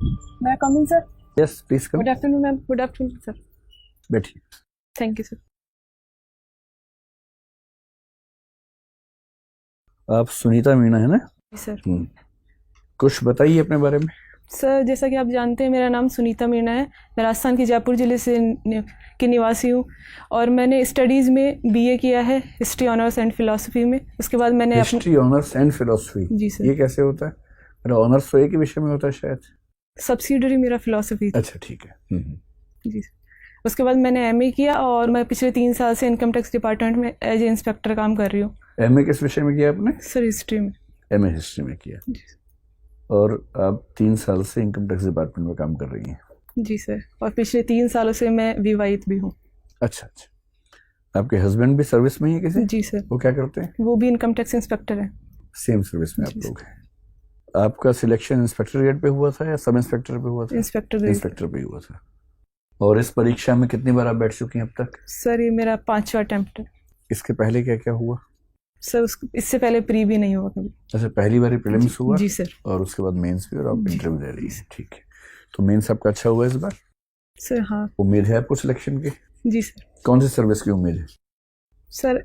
May I come in, sir? Yes, please come. Good afternoon, ma'am. Good afternoon, sir. बैठिए. Thank you, sir. आप सुनीता मीणा है ना? जी sir. कुछ बताइए अपने बारे में. सर, जैसा कि आप जानते हैं, मेरा नाम सुनीता मीणा है. मैं राजस्थान के जयपुर ज़िले से की निवासी हूँ और मैंने स्टडीज़ में बीए किया है, हिस्ट्री ऑनर्स एंड फिलॉसफी में. उसके बाद मैंने हिस्ट्री ऑनर्स एंड फिलॉसफी. जी सर. ये कैसे होता है? मेरा ऑनर्स तो एक ही विषय में होता है शायद. सब्सिडरी मेरा फिलॉसफी. अच्छा, ठीक है. जी सर. उसके बाद मैंने एमए किया और मैं पिछले 3 साल से इनकम टैक्स डिपार्टमेंट में एज ए इंस्पेक्टर काम कर रही हूँ. एमए किस विषय में किया आपने? सर, हिस्ट्री में. एमए हिस्ट्री में किया. जी. और आप 3 साल से इनकम टैक्स डिपार्टमेंट में काम कर रही हैं. जी सर. और पिछले 3 सालों से मैं विवाहित भी हूँ. अच्छा. आपके हस्बैंड भी सर्विस में ही है किसी? जी सर. वो क्या करते हैं? वो भी इनकम टैक्स इंस्पेक्टर है. सेम सर्विस में आप लोग हैं. आपका सिलेक्शन इंस्पेक्टर ग्रेड पे हुआ था या सब इंस्पेक्टर पे हुआ था? इंस्पेक्टर पे हुआ था. और इस परीक्षा में कितनी बार आप बैठ चुकी हैं अब तक? सर, ये मेरा 5वां अटेम्प्ट है. इसके पहले क्या क्या हुआ? सर, इससे पहले प्री भी नहीं हुआ कभी. अच्छा, पहली बार प्रीलिम्स हुआ? जी सर. और उसके बाद मेंस भी, और आप इंटरव्यू दे रही हैं. ठीक है. तो मेंस आपका अच्छा हुआ इस बार? सर हाँ. उम्मीद है आपको सिलेक्शन की? जी सर. कौन सी सर्विस की उम्मीद है? सर,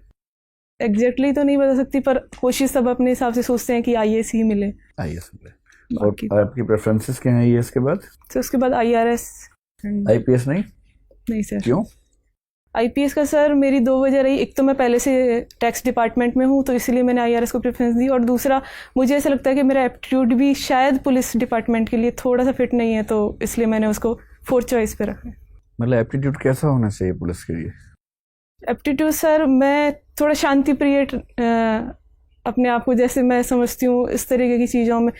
एग्जैक्टली तो नहीं बता सकती, पर कोशिश सब अपने हिसाब से सोचते हैं कि आईएएस ही मिले. आईएएस मिले. और आपकी प्रेफरेंसेस क्या हैं आईएएस के बाद? सर, उसके बाद आईआरएस. आईपीएस नहीं सर. क्यों? आईपीएस का सर मेरी 2 वजह रही. एक तो मैं पहले से टैक्स डिपार्टमेंट में हूँ, तो इसलिए मैंने आईआरएस को प्रेफरेंस दी. और दूसरा, मुझे ऐसा लगता है कि मेरा एप्टीट्यूड भी शायद पुलिस डिपार्टमेंट के लिए थोड़ा सा फिट नहीं है, तो इसलिए मैंने उसको 4th चॉइस पे रखा है. मतलब एप्टीट्यूड कैसा होना चाहिए पुलिस के लिए? एप्टीट्यूड सर, मैं थोड़ा शांति प्रिय अपने आप को, जैसे मैं समझती हूँ इस तरीके की चीज़ों में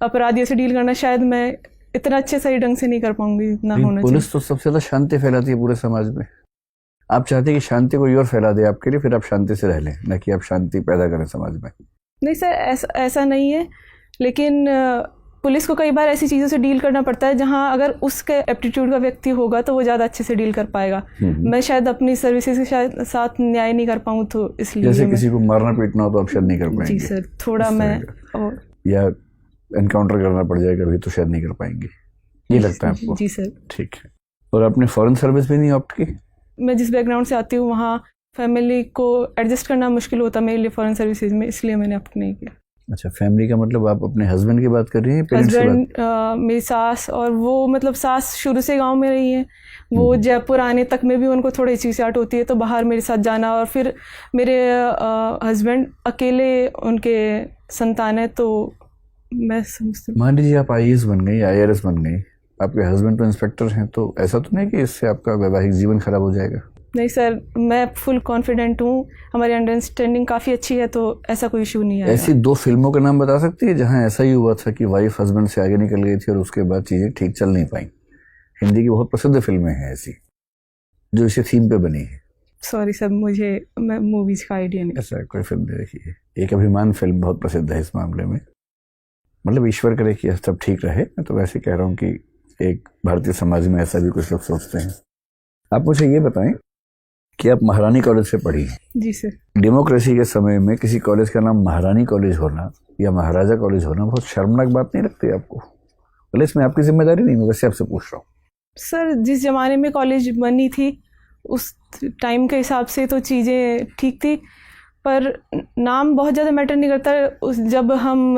अपराधियों से डील करना, शायद मैं इतना अच्छे सही ढंग से नहीं कर पाऊंगी जितना होना चाहिए. पुलिस तो सबसे ज़्यादा शांति फैलाती है पूरे समाज में. आप चाहते हैं कि शांति कोई और फैला दे आपके लिए, फिर आप शांति से रह लें, न कि आप शांति पैदा करें समाज में. नहीं सर, ऐसा नहीं है. लेकिन पुलिस को कई बार ऐसी चीज़ों से डील करना पड़ता है जहां अगर उसके एप्टीट्यूड का व्यक्ति होगा तो वो ज़्यादा अच्छे से डील कर पाएगा. मैं शायद अपनी सर्विसेज के साथ न्याय नहीं कर पाऊँ, तो इसलिए जैसे किसी को मारना पीटना हो तो आप शायद नहीं कर पाएंगे. जी सर. थोड़ा मैं या एनकाउंटर करना पड़ जाएगा भी तो शायद नहीं कर पाएंगे. ये लगता है आपको? जी सर. ठीक है. और आपने फॉरेन सर्विस भी नहीं ऑप्ट की? मैं जिस बैकग्राउंड से आती हूँ वहाँ फैमिली को एडजस्ट करना मुश्किल होता मेरे लिए फॉरेन सर्विसेज में, इसलिए मैंने ऑप्ट नहीं किया. अच्छा, फैमिली का मतलब आप अपने हस्बैंड की बात कर रही हैं? हस्बैंड, मेरी सास, और वो मतलब सास शुरू से गांव में रही हैं. वो जयपुर आने तक में भी उनको थोड़ी हिचकिचाहट होती है, तो बाहर मेरे साथ जाना. और फिर मेरे हस्बैंड अकेले उनके संतान है, तो मैं समझती हूँ. मान लीजिए आप आईएएस बन गई, आईआरएस बन गई, आपके हस्बैंड तो इंस्पेक्टर हैं, तो ऐसा तो नहीं कि इससे आपका वैवाहिक जीवन खराब हो जाएगा? नहीं सर, मैं फुल कॉन्फिडेंट हूँ. हमारी अंडरस्टैंडिंग काफ़ी अच्छी है, तो ऐसा कोई इशू नहीं है. ऐसी 2 फिल्मों के नाम बता सकती है जहाँ ऐसा ही हुआ था कि वाइफ हस्बैंड से आगे निकल गई थी और उसके बाद चीज़ें ठीक चल नहीं पाई? हिंदी की बहुत प्रसिद्ध फिल्में हैं ऐसी जो इसी थीम पे बनी है. सॉरी सर, मैं मूवीज़ का आइडिया नहीं. ऐसा कोई फिल्म नहीं देखी है? एक अभिमान फिल्म बहुत प्रसिद्ध है इस मामले में. मतलब ईश्वर करे कि सब ठीक रहे. मैं तो वैसे कह रहा हूँ कि एक भारतीय समाज में ऐसा भी कुछ लोग सोचते हैं. आप मुझे ये बताएं कि आप महारानी कॉलेज से पढ़ी. जी सर. डेमोक्रेसी के समय में किसी कॉलेज का नाम महारानी कॉलेज होना या महाराजा कॉलेज होना बहुत शर्मनाक बात नहीं लगती आपको? बोले इसमें आपकी जिम्मेदारी नहीं, मैं वैसे आपसे पूछ रहा हूँ. सर, जिस ज़माने में कॉलेज बनी थी उस टाइम के हिसाब से तो चीज़ें ठीक थी, पर नाम बहुत ज़्यादा मैटर नहीं करता. जब हम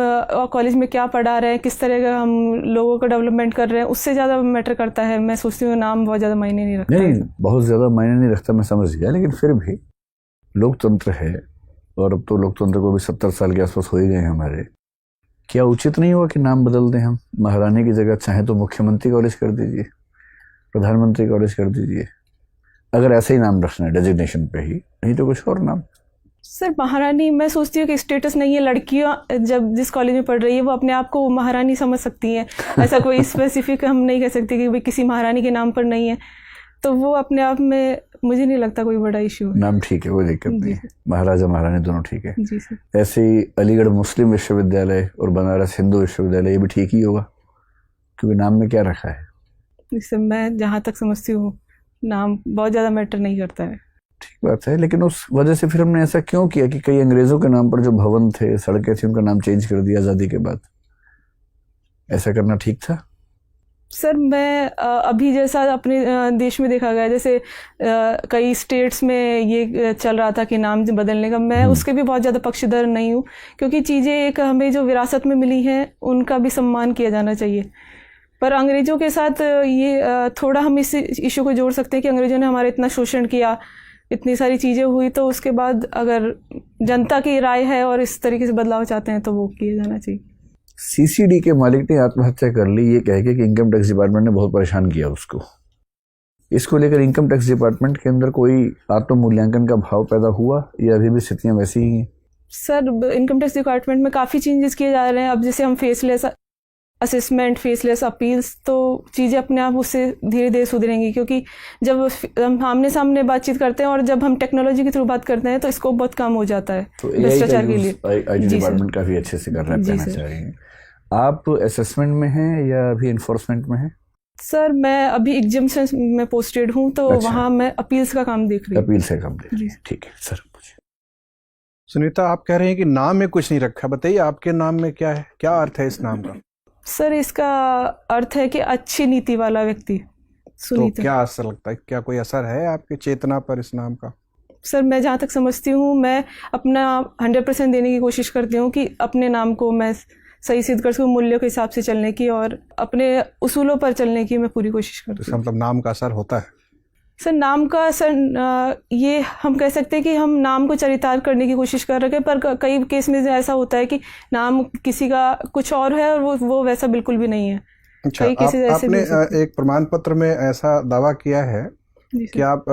कॉलेज में क्या पढ़ा रहे हैं, किस तरह का हम लोगों का डेवलपमेंट कर रहे हैं, उससे ज़्यादा मैटर करता है. मैं सोचती हूँ नाम बहुत ज़्यादा मायने नहीं रखता. नहीं, बहुत ज़्यादा मायने नहीं रखता, मैं समझ गया. लेकिन फिर भी लोकतंत्र है, और अब तो लोकतंत्र को भी 70 साल के आसपास हो ही गए हमारे. क्या उचित नहीं हुआ कि नाम बदल दें हम? महारानी की जगह चाहे तो मुख्यमंत्री कॉलेज कर दीजिए, प्रधानमंत्री कॉलेज कर दीजिए, अगर ऐसे ही नाम रखना है डेजिग्नेशन पे ही, नहीं तो कुछ और नाम. सर, महारानी, मैं सोचती हूँ कि स्टेटस नहीं है. लड़कियाँ जब जिस कॉलेज में पढ़ रही है वो अपने आप को महारानी समझ सकती हैं. ऐसा कोई स्पेसिफिक हम नहीं कह सकते कि भाई किसी महारानी के नाम पर नहीं है, तो वो अपने आप में मुझे नहीं लगता कोई बड़ा इशू है. नाम ठीक है, कोई दिक्कत नहीं है. महाराजा महारानी दोनों ठीक है. जी सर. ऐसे ही अलीगढ़ मुस्लिम विश्वविद्यालय और बनारस हिंदू विश्वविद्यालय, ये भी ठीक ही होगा, क्योंकि नाम में क्या रखा है. जिससे मैं जहाँ तक समझती हूँ नाम बहुत ज़्यादा मैटर नहीं करता है. ठीक बात है, लेकिन उस वजह से फिर हमने ऐसा क्यों किया कि कई अंग्रेजों के नाम पर जो भवन थे, सड़कें थी, उनका नाम चेंज कर दिया आज़ादी के बाद? ऐसा करना ठीक था? सर मैं अभी जैसा अपने देश में देखा गया, जैसे कई स्टेट्स में ये चल रहा था कि नाम बदलने का, मैं उसके भी बहुत ज़्यादा पक्षधर नहीं हूँ, क्योंकि चीज़ें एक हमें जो विरासत में मिली हैं उनका भी सम्मान किया जाना चाहिए। पर अंग्रेज़ों के साथ ये थोड़ा हम इस इशू को जोड़ सकते हैं कि अंग्रेज़ों ने हमारा इतना शोषण किया, इतनी सारी चीज़ें हुई, तो उसके बाद अगर जनता की राय है और इस तरीके से बदलाव चाहते हैं तो वो किया जाना चाहिए। सीसीडी के मालिक ने आत्महत्या कर ली ये कह के कि इनकम टैक्स डिपार्टमेंट ने बहुत परेशान किया उसको। इसको लेकर इनकम टैक्स डिपार्टमेंट के अंदर कोई आत्म मूल्यांकन का भाव पैदा हुआ या अभी भी स्थितियां वैसी ही हैं? सर इनकम टैक्स डिपार्टमेंट में काफ़ी चेंजेस किए जा रहे हैं। अब जैसे हम फेसलेस असेसमेंट, फेसलेस अपील्स, तो चीज़ें अपने आप उससे धीरे धीरे सुधरेंगी, क्योंकि जब हम आमने सामने बातचीत करते हैं और जब हम टेक्नोलॉजी के थ्रू बात करते हैं तो इसको बहुत कम हो जाता है तो भ्रष्टाचार के लिए। आईटी डिपार्टमेंट काफ़ी अच्छे से कर रहा है, कहना चाह रही हैं। आप असेसमेंट में हैं या अभी इन्फोर्समेंट में हैं? सर मैं अभी एग्जाम्स में पोस्टेड हूँ, तो अच्छा। वहाँ मैं अपील्स का काम देख रही हूँ। अपील से काम देख रही हैं, ठीक है सर। सुनीता, आप कह रहे हैं कि नाम में कुछ नहीं रखा, बताइए आपके नाम में क्या है, क्या अर्थ है इस नाम का? सर इसका अर्थ है कि अच्छी नीति वाला व्यक्ति। तो सुनीता। क्या असर लगता है, क्या कोई असर है आपकी चेतना पर इस नाम का? सर मैं जहाँ तक समझती हूँ, मैं अपना 100% देने की कोशिश करती हूँ कि अपने नाम को मैं सही सिद्ध कर सकूँ, मूल्यों के हिसाब से चलने की और अपने उसूलों पर चलने की मैं पूरी कोशिश करती इसका हूँ। मतलब नाम का असर होता है? सर नाम का सर ये हम कह सकते हैं कि हम नाम को चरितार्थ करने की कोशिश कर रहे हैं, पर कई केस में ऐसा होता है कि नाम किसी का कुछ और है और वो वैसा बिल्कुल भी नहीं है। अच्छा, कई केसेस ऐसे आपने भी हो सकते हैं। एक प्रमाण पत्र में ऐसा दावा किया है जी कि सर। आप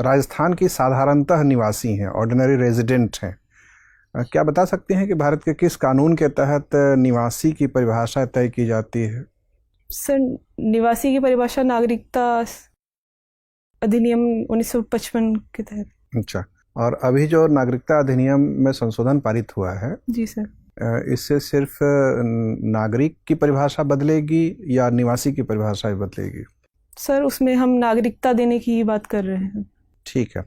राजस्थान की साधारणतः निवासी हैं, ऑर्डिनरी रेजिडेंट हैं। क्या बता सकते हैं कि भारत के किस कानून के तहत निवासी की परिभाषा तय की जाती है? सर निवासी की परिभाषा नागरिकता अधिनियम 1955 के तहत। अच्छा, और अभी जो नागरिकता अधिनियम में संशोधन पारित हुआ है, जी सर। इससे सिर्फ नागरिक की परिभाषा बदलेगी या निवासी की परिभाषा भी बदलेगी? सर उसमें हम नागरिकता देने की बात कर रहे हैं। ठीक है।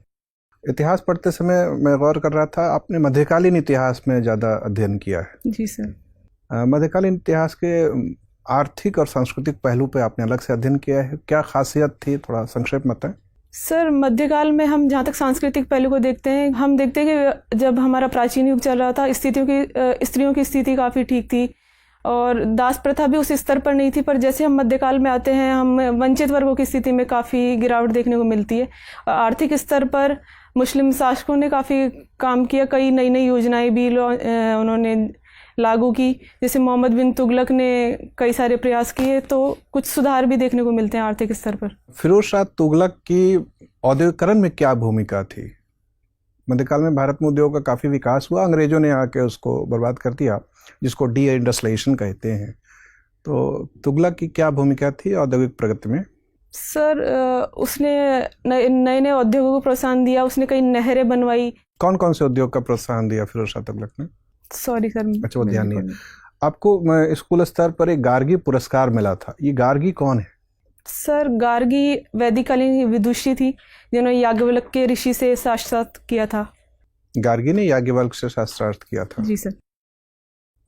इतिहास पढ़ते समय मैं गौर कर रहा था, आपने मध्यकालीन इतिहास में ज़्यादा अध्ययन किया है। जी सर। मध्यकालीन इतिहास के आर्थिक और सांस्कृतिक पहलू पे आपने अलग से अध्ययन किया है, क्या खासियत थी, थोड़ा संक्षेप में बताएं। सर मध्यकाल में हम जहाँ तक सांस्कृतिक पहलू को देखते हैं, हम देखते हैं कि जब हमारा प्राचीन युग चल रहा था, स्त्रियों की स्थिति काफ़ी ठीक थी और दास प्रथा भी उस स्तर पर नहीं थी। पर जैसे हम मध्यकाल में आते हैं, हम वंचित वर्गों की स्थिति में काफ़ी गिरावट देखने को मिलती है। आर्थिक स्तर पर मुस्लिम शासकों ने काफ़ी काम किया, कई नई नई योजनाएं भी उन्होंने लागू की, जैसे मोहम्मद बिन तुगलक ने कई सारे प्रयास किए, तो कुछ सुधार भी देखने को मिलते हैं आर्थिक स्तर पर। फिरोज शाह तुगलक की औद्योगिकरण में क्या भूमिका थी? मध्यकाल में भारत में उद्योग का काफ़ी विकास हुआ, अंग्रेजों ने आके उसको बर्बाद कर दिया, जिसको डी इंडस्ट्रियलाइजेशन कहते हैं। तो तुगलक की क्या भूमिका थी औद्योगिक प्रगति में? सर उसने नए नए उद्योगों को प्रोत्साहन दिया, उसने कई नहरें बनवाई। कौन कौन से उद्योग का प्रोत्साहन दिया फिरोज शाह तुगलक ने? Sorry sir. अच्छा, वो ध्यान नहीं है आपको। स्कूल स्तर पर एक गार्गी पुरस्कार मिला था, ये गार्गी कौन है? सर गार्गी वैदिककालीन विदुषी थी, जिन्होंने याज्ञवल्क्य के ऋषि से शास्त्रार्थ किया था। गार्गी ने याज्ञवल्क्य से शास्त्रार्थ किया था? जी सर।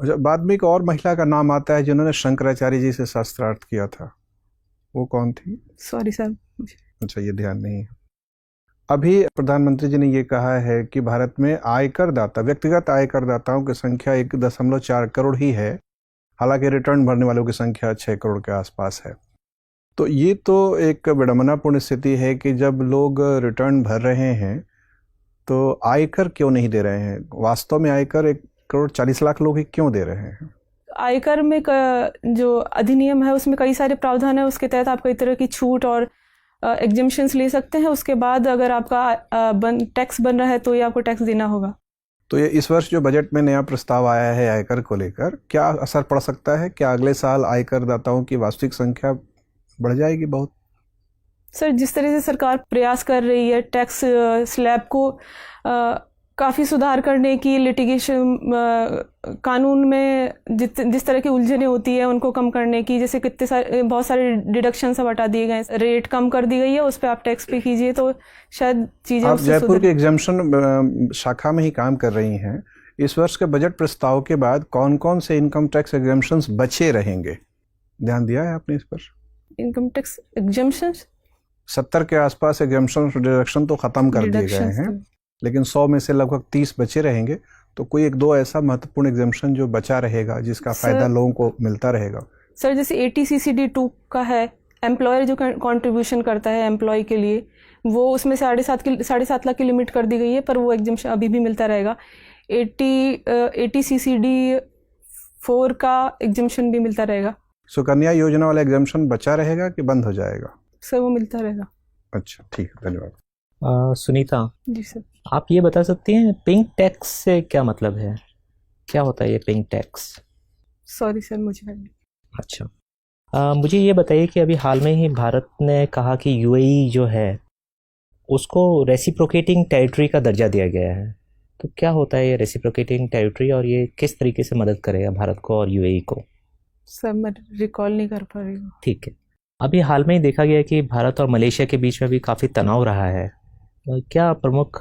अच्छा, बाद में एक और महिला का नाम आता है जिन्होंने शंकराचार्य जी से शास्त्रार्थ किया था, वो कौन थी? Sorry sir. अच्छा, ये ध्यान नहीं है। अभी प्रधानमंत्री जी ने ये कहा है कि भारत में आयकर दाता, व्यक्तिगत आयकर दाताओं की संख्या 1.4 करोड़ ही है, हालांकि रिटर्न भरने वालों की संख्या 6 करोड़ के आसपास है। तो ये तो एक विडंबनापूर्ण स्थिति है कि जब लोग रिटर्न भर रहे हैं तो आयकर क्यों नहीं दे रहे हैं? वास्तव में आयकर 1.40 करोड़ लोग ही क्यों दे रहे हैं? आयकर में जो अधिनियम है उसमें कई सारे प्रावधान है, उसके तहत आप कई तरह की छूट और एग्जम्पशंस ले सकते हैं। उसके बाद अगर आपका टैक्स बन रहा है तो ये आपको टैक्स देना होगा। तो ये इस वर्ष जो बजट में नया प्रस्ताव आया है आयकर को लेकर, क्या असर पड़ सकता है? क्या अगले साल आयकर दाताओं की वास्तविक संख्या बढ़ जाएगी बहुत? सर जिस तरह से सरकार प्रयास कर रही है टैक्स स्लैब को काफ़ी सुधार करने की, लिटिगेशन कानून में जिस तरह की उलझनें होती है उनको कम करने की, जैसे बहुत सारे डिडक्शन सब हटा दिए गए, रेट कम कर दी गई है, उस पर आप टैक्स पे कीजिए, तो शायद चीज़ें। आप जयपुर के एग्जाम्पशन शाखा में ही काम कर रही हैं। इस वर्ष के बजट प्रस्ताव के बाद कौन कौन से इनकम टैक्स एग्जाम्पशंस बचे रहेंगे? ध्यान दिया है आपने इस पर? इनकम टैक्स एग्जम्पशन 70 के आसपास एग्जम्पशन डिडक्शन तो खत्म कर दिए गए हैं, लेकिन 100 में से लगभग 30 बचे रहेंगे। तो कोई एक दो ऐसा महत्वपूर्ण एग्जम्पशन जो बचा रहेगा जिसका फायदा लोगों को मिलता रहेगा? सर जैसे ATCCD 2 का है, एम्प्लॉयर जो कंट्रीब्यूशन करता है एम्प्लॉय के लिए, वो उसमें 7.5 लाख की लिमिट कर दी गई है, पर वो एग्जम्पशन अभी भी मिलता रहेगा। ATCCD 4 का एग्जम्पशन भी मिलता रहेगा। सुकन्या योजना वाला एग्जम्पशन बचा रहेगा कि बंद हो जाएगा? सर वो मिलता रहेगा। अच्छा, ठीक है, धन्यवाद। सुनीता जी सर, आप ये बता सकती हैं पिंक टैक्स से क्या मतलब है? क्या होता है ये पिंक टैक्स? सॉरी सर मुझे अच्छा, मुझे ये बताइए कि अभी हाल में ही भारत ने कहा कि UAE जो है उसको रेसिप्रोकेटिंग टेरिटरी का दर्जा दिया गया है। तो क्या होता है ये रेसिप्रोकेटिंग टेरिटरी और ये किस तरीके से मदद करेगा भारत को और UAE को? सर मैं रिकॉल नहीं कर पा रही हूँ। ठीक है, अभी हाल में ही देखा गया कि भारत और मलेशिया के बीच में भी काफ़ी तनाव रहा है। क्या प्रमुख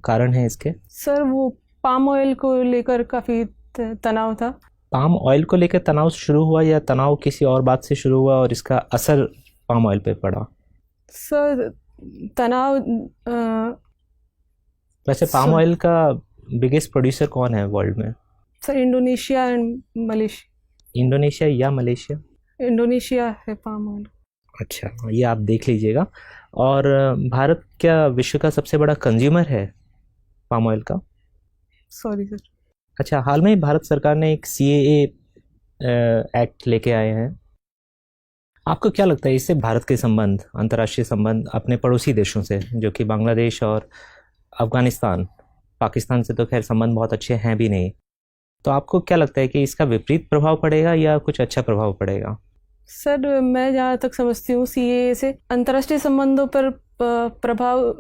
कारण है इसके? सर वो पाम ऑयल को लेकर काफ़ी तनाव था। पाम ऑयल को लेकर तनाव शुरू हुआ या तनाव किसी और बात से शुरू हुआ और इसका असर पाम ऑयल पे पड़ा? सर तनाव वैसे पाम ऑयल का बिगेस्ट प्रोड्यूसर कौन है वर्ल्ड में? Sir Indonesia and Malaysia. Indonesia या मलेशिया? इंडोनेशिया है पाम ऑयल। अच्छा, ये आप देख लीजिएगा। और भारत क्या विश्व का सबसे बड़ा कंज्यूमर है पाम ऑयल का? Sorry sir. अच्छा, हाल में ही भारत सरकार ने एक CAA एक्ट लेके आए हैं। आपको क्या लगता है इससे भारत के संबंध, अंतर्राष्ट्रीय संबंध अपने पड़ोसी देशों से, जो कि बांग्लादेश और अफगानिस्तान, पाकिस्तान से तो खैर संबंध बहुत अच्छे हैं भी नहीं, तो आपको क्या लगता है कि इसका विपरीत प्रभाव पड़ेगा या कुछ अच्छा प्रभाव पड़ेगा? सर मैं जहाँ तक समझती हूँ CAA से अंतर्राष्ट्रीय संबंधों पर प्रभाव,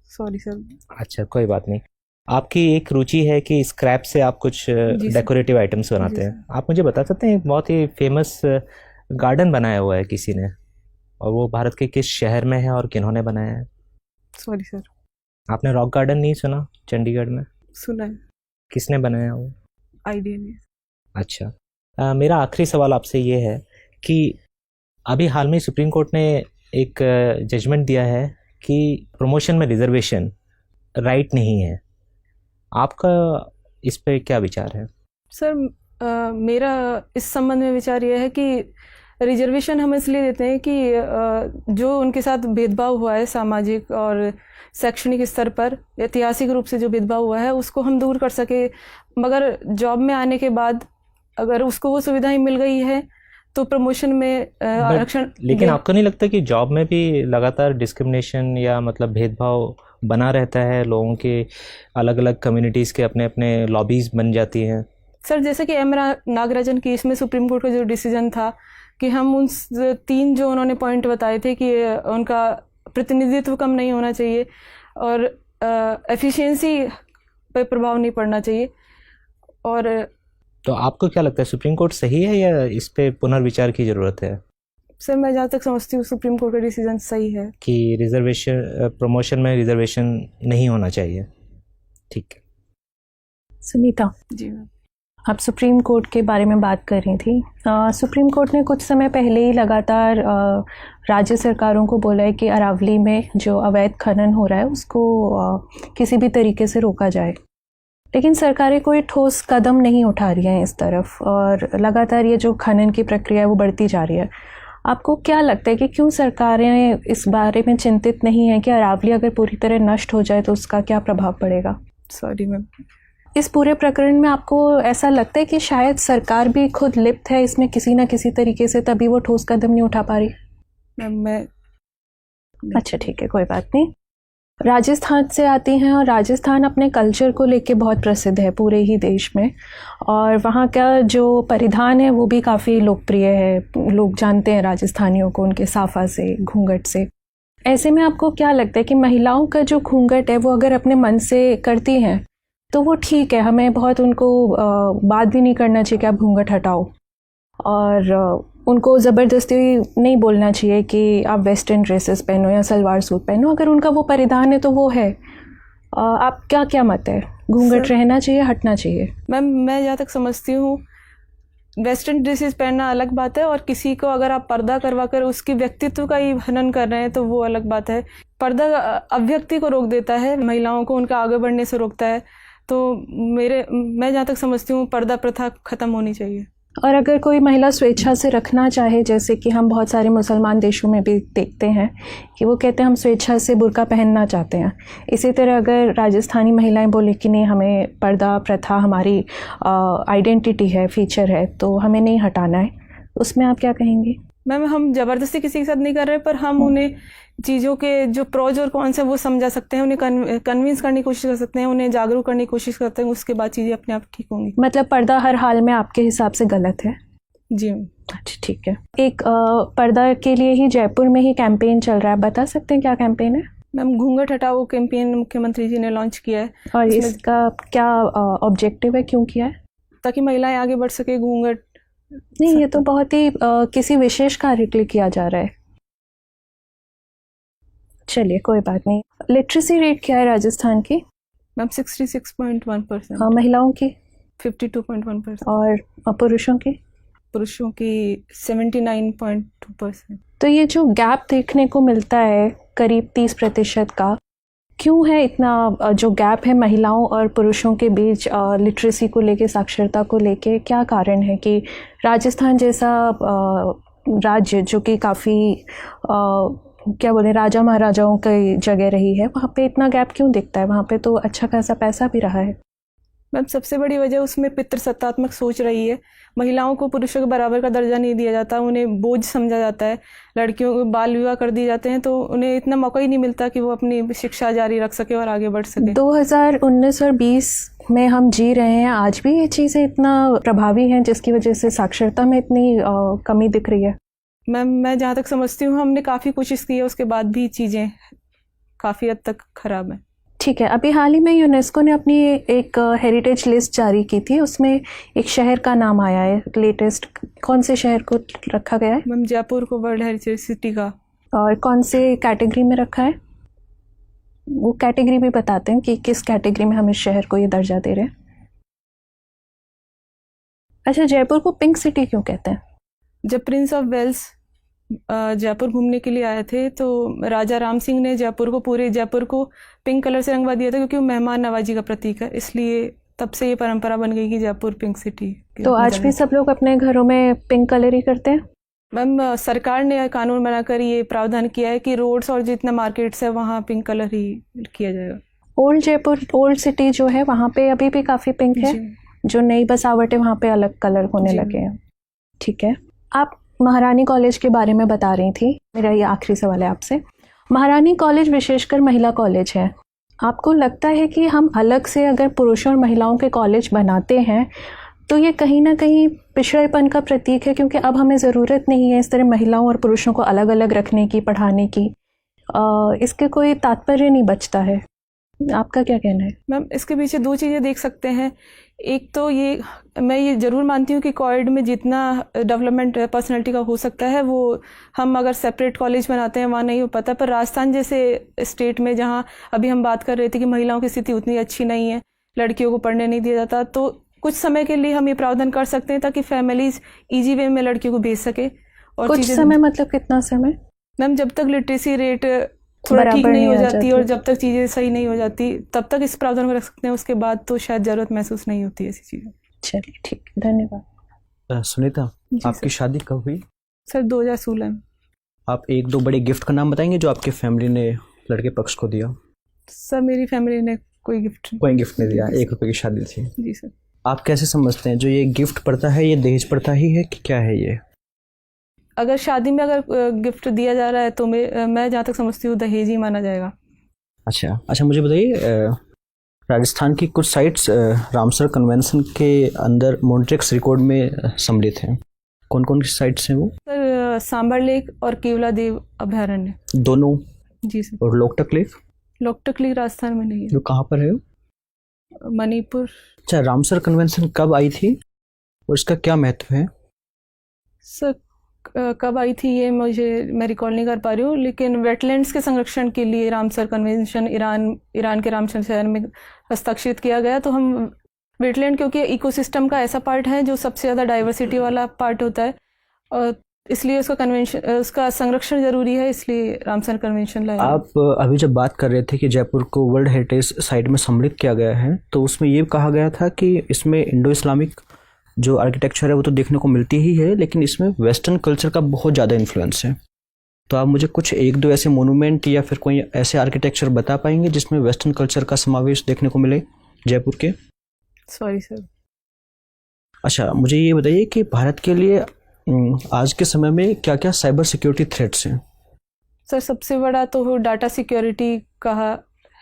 सॉरी सर। अच्छा, कोई बात नहीं। आपकी एक रुचि है कि स्क्रैप से आप कुछ डेकोरेटिव आइटम्स बनाते हैं। आप मुझे बता सकते हैं, एक बहुत ही फेमस गार्डन बनाया हुआ है किसी ने, और वो भारत के किस शहर में है और किन्होंने बनाया है? Sorry sir. आपने रॉक गार्डन नहीं सुना चंडीगढ़ में? सुना है। किसने बनाया वो? आइडिया नहीं। अच्छा, मेरा आखिरी सवाल आपसे ये है कि अभी हाल में सुप्रीम कोर्ट ने एक जजमेंट दिया है कि प्रमोशन में रिजर्वेशन राइट नहीं है। आपका इस पे क्या विचार है? सर मेरा इस संबंध में विचार यह है कि रिजर्वेशन हम इसलिए देते हैं कि जो उनके साथ भेदभाव हुआ है सामाजिक और शैक्षणिक स्तर पर, ऐतिहासिक रूप से जो भेदभाव हुआ है उसको हम दूर कर सके। मगर जॉब में आने के बाद अगर उसको वो सुविधाएं मिल गई है तो प्रमोशन में आरक्षण। लेकिन आपको नहीं लगता कि जॉब में भी लगातार डिस्क्रिमिनेशन या मतलब भेदभाव बना रहता है? लोगों के अलग अलग कम्युनिटीज़ के अपने अपने लॉबीज बन जाती हैं। सर जैसे कि M नागराजन केस में सुप्रीम कोर्ट का जो डिसीजन था कि हम उन 3 जो उन्होंने पॉइंट बताए थे कि उनका प्रतिनिधित्व कम नहीं होना चाहिए और एफिशिएंसी पर प्रभाव नहीं पड़ना चाहिए। और तो आपको क्या लगता है, सुप्रीम कोर्ट सही है या इस पे पुनर्विचार की ज़रूरत है? सर मैं जहाँ तक समझती हूँ सुप्रीम कोर्ट का डिसीजन सही है कि रिजर्वेशन, प्रमोशन में रिजर्वेशन नहीं होना चाहिए। ठीक है। सुनीता जी मैम, आप सुप्रीम कोर्ट के बारे में बात कर रही थी। सुप्रीम कोर्ट ने कुछ समय पहले ही लगातार राज्य सरकारों को बोला है कि अरावली में जो अवैध खनन हो रहा है उसको किसी भी तरीके से रोका जाए, लेकिन सरकारें कोई ठोस कदम नहीं उठा रही हैं इस तरफ और लगातार ये जो खनन की प्रक्रिया है वो बढ़ती जा रही है। आपको क्या लगता है कि क्यों सरकारें इस बारे में चिंतित नहीं हैं कि अरावली अगर पूरी तरह नष्ट हो जाए तो उसका क्या प्रभाव पड़ेगा? Sorry ma'am. इस पूरे प्रकरण में आपको ऐसा लगता है कि शायद सरकार भी खुद लिप्त है इसमें किसी ना किसी तरीके से, तभी वो ठोस कदम नहीं उठा पा रही? मैं अच्छा ठीक है, कोई बात नहीं। राजस्थान से आती हैं और राजस्थान अपने कल्चर को लेके बहुत प्रसिद्ध है पूरे ही देश में, और वहाँ का जो परिधान है वो भी काफ़ी लोकप्रिय है। लोग जानते हैं राजस्थानियों को उनके साफा से, घूंघट से। ऐसे में आपको क्या लगता है कि महिलाओं का जो घूंघट है वो अगर अपने मन से करती हैं तो वो ठीक है, हमें बहुत उनको बात भी नहीं करना चाहिए कि आप घूंघट हटाओ, और उनको ज़बरदस्ती नहीं बोलना चाहिए कि आप वेस्टर्न ड्रेसेस पहनो या सलवार सूट पहनो। अगर उनका वो परिधान है तो वो है। आप क्या मत है, घूंघट रहना चाहिए, हटना चाहिए? मैम मैं जहाँ तक समझती हूँ वेस्टर्न ड्रेसेस पहनना अलग बात है, और किसी को अगर आप पर्दा करवा कर उसके व्यक्तित्व का ही हनन कर रहे हैं तो वो अलग बात है। पर्दा अभिव्यक्ति को रोक देता है, महिलाओं को उनका आगे बढ़ने से रोकता है। तो मैं जहाँ तक समझती हूँ पर्दा प्रथा ख़त्म होनी चाहिए। और अगर कोई महिला स्वेच्छा से रखना चाहे, जैसे कि हम बहुत सारे मुसलमान देशों में भी देखते हैं कि वो कहते हैं हम स्वेच्छा से बुर्का पहनना चाहते हैं, इसी तरह अगर राजस्थानी महिलाएं बोले कि नहीं हमें पर्दा प्रथा हमारी आइडेंटिटी है, फीचर है, तो हमें नहीं हटाना है, उसमें आप क्या कहेंगी? मैम हम ज़बरदस्ती किसी के साथ नहीं कर रहे, पर हम उन्हें चीज़ों के जो प्रोज और कॉन्स है वो समझा सकते हैं, उन्हें कन्विंस करने की कोशिश कर सकते हैं, उन्हें जागरूक करने की कोशिश करते हैं, उसके बाद चीज़ें अपने आप ठीक होंगी। मतलब पर्दा हर हाल में आपके हिसाब से गलत है? जी। अच्छा ठीक है। एक पर्दा के लिए ही जयपुर में ही कैंपेन चल रहा है, बता सकते हैं क्या कैंपेन है? मैम घूंघट हटाओ कैंपेन मुख्यमंत्री जी ने लॉन्च किया है। और इसका क्या ऑब्जेक्टिव है, क्यों किया है? ताकि महिलाएं आगे बढ़ सके। घूंघट नहीं, ये तो बहुत ही किसी विशेष कार्य के लिए किया जा रहा है। चलिए कोई बात नहीं। लिटरेसी रेट क्या है राजस्थान की? मैम 66.1%। महिलाओं की? 52.1%। और पुरुषों की? पुरुषों की 79.2%। तो ये जो गैप देखने को मिलता है करीब 30% का, क्यों है इतना जो गैप है महिलाओं और पुरुषों के बीच लिटरेसी को लेके, साक्षरता को लेके? क्या कारण है कि राजस्थान जैसा राज्य जो कि काफ़ी क्या बोले राजा महाराजाओं की जगह रही है, वहाँ पे इतना गैप क्यों दिखता है? वहाँ पे तो अच्छा खासा पैसा भी रहा है। मैम सबसे बड़ी वजह उसमें पितृसत्तात्मक सोच रही है। महिलाओं को पुरुषों के बराबर का दर्जा नहीं दिया जाता, उन्हें बोझ समझा जाता है। लड़कियों को बाल विवाह कर दिए जाते हैं, तो उन्हें इतना मौका ही नहीं मिलता कि वो अपनी शिक्षा जारी रख सके और आगे बढ़ सके। 2019 और 20 में हम जी रहे हैं, आज भी ये चीज़ें इतना प्रभावी हैं जिसकी वजह से साक्षरता में इतनी कमी दिख रही है? मैम मैं जहाँ तक समझती हूँ हमने काफ़ी कोशिश की है, उसके बाद भी चीज़ें काफ़ी हद तक ख़राब हैं। ठीक है। अभी हाल ही में यूनेस्को ने अपनी एक हेरिटेज लिस्ट जारी की थी, उसमें एक शहर का नाम आया है लेटेस्ट। कौन से शहर को रखा गया है? मैम जयपुर को वर्ल्ड हेरिटेज सिटी का। और कौन से कैटेगरी में रखा है? वो कैटेगरी भी बताते हैं कि किस कैटेगरी में हम इस शहर को ये दर्जा दे रहे हैं। अच्छा, जयपुर को पिंक सिटी क्यों कहते हैं? जब प्रिंस ऑफ वेल्स जयपुर घूमने के लिए आए थे तो राजा राम सिंह ने पूरे जयपुर को पिंक कलर से रंगवा दिया था, क्योंकि वो मेहमान नवाजी का प्रतीक है। इसलिए तब से ये परंपरा बन गई कि जयपुर पिंक सिटी। तो आज भी सब लोग अपने घरों में पिंक कलर ही करते हैं? मैम सरकार ने कानून बनाकर ये प्रावधान किया है कि रोड्स और जितना मार्केट्स है वहाँ पिंक कलर ही किया जाएगा। ओल्ड जयपुर, ओल्ड सिटी जो है वहाँ पे अभी भी काफ़ी पिंक है, जो नई बसावट है वहाँ पे अलग कलर होने लगे हैं। ठीक है। आप महारानी कॉलेज के बारे में बता रही थी, मेरा ये आखिरी सवाल है आपसे। महारानी कॉलेज विशेषकर महिला कॉलेज है, आपको लगता है कि हम अलग से अगर पुरुषों और महिलाओं के कॉलेज बनाते हैं तो ये कहीं ना कहीं पिछड़ेपन का प्रतीक है? क्योंकि अब हमें ज़रूरत नहीं है इस तरह महिलाओं और पुरुषों को अलग अलग रखने की, पढ़ाने की। इसके कोई तात्पर्य नहीं बचता है। आपका क्या कहना है? मैम इसके पीछे दो चीज़ें देख सकते हैं। एक तो मैं ये ज़रूर मानती हूँ कि कॉलेज में जितना डेवलपमेंट पर्सनालिटी का हो सकता है वो हम अगर सेपरेट कॉलेज बनाते हैं वहाँ नहीं हो पाता। पर राजस्थान जैसे स्टेट में जहाँ अभी हम बात कर रहे थे कि महिलाओं की स्थिति उतनी अच्छी नहीं है, लड़कियों को पढ़ने नहीं दिया जाता, तो कुछ समय के लिए हम ये प्रावधान कर सकते हैं ताकि फैमिलीज ईजी वे में लड़कियों को भेज सके। और कुछ समय मतलब कितना समय? मैम जब तक लिटरेसी रेट थोड़ा ठीक नहीं हो जाती और जब तक चीज़ें सही नहीं हो जाती तब तक इस प्रावधान को रख सकते हैं, उसके बाद तो शायद ज़रूरत महसूस नहीं होती ऐसी चीज़ें। चलिए ठीक है, धन्यवाद। सुनीता, आपकी शादी कब हुई? सर 2016 में। आप एक दो बड़े गिफ्ट का नाम बताएंगे जो आपके फैमिली ने लड़के पक्ष को दिया? सर मेरी फैमिली ने कोई गिफ्ट नहीं दिया, 1 रुपये की शादी थी। जी सर। आप कैसे समझते हैं जो ये गिफ्ट प्रथा है ये दहेज प्रथा ही है कि क्या है ये? अगर शादी में अगर गिफ्ट दिया जा रहा है तो मैं जहाँ तक समझती हूँ दहेज ही माना जाएगा। अच्छा, मुझे बताइए, राजस्थान की कुछ साइट्स रामसर कन्वेंशन के अंदर मॉन्ट्रिक्स रिकॉर्ड में सम्मिलित हैं। कौन कौन सी साइट्स हैं वो? सर सांबर लेक और केवला देव अभयारण्य। दोनों? जी सर। और लोकटक लेक? लोकटक लेक राजस्थान में नहीं है। जो कहाँ पर है? मणिपुर। अच्छा, रामसर कन्वेंशन कब आई थी और इसका क्या महत्व है? सर कब आई थी ये मैं रिकॉल नहीं कर पा रही हूँ, लेकिन वेटलैंड्स के संरक्षण के लिए रामसर कन्वेंशन ईरान के रामसर शहर में हस्ताक्षरित किया गया। तो हम वेटलैंड क्योंकि इकोसिस्टम का ऐसा पार्ट है जो सबसे ज़्यादा डाइवर्सिटी वाला पार्ट होता है, और इसलिए उसका संरक्षण जरूरी है, इसलिए रामसर कन्वेंशन लाया। आप अभी जब बात कर रहे थे कि जयपुर को वर्ल्ड हेरिटेज साइट में सम्मिलित किया गया है, तो उसमें ये कहा गया था कि इसमें इंडो इस्लामिक जो आर्किटेक्चर है वो तो देखने को मिलती ही है, लेकिन इसमें वेस्टर्न कल्चर का बहुत ज़्यादा इन्फ्लुएंस है। तो आप मुझे कुछ एक दो ऐसे मोनूमेंट या फिर कोई ऐसे आर्किटेक्चर बता पाएंगे जिसमें वेस्टर्न कल्चर का समावेश देखने को मिले जयपुर के? Sorry sir. अच्छा, मुझे ये बताइए कि भारत के लिए आज के समय में क्या क्या साइबर सिक्योरिटी थ्रेट्स हैं? सर सबसे बड़ा तो डाटा सिक्योरिटी का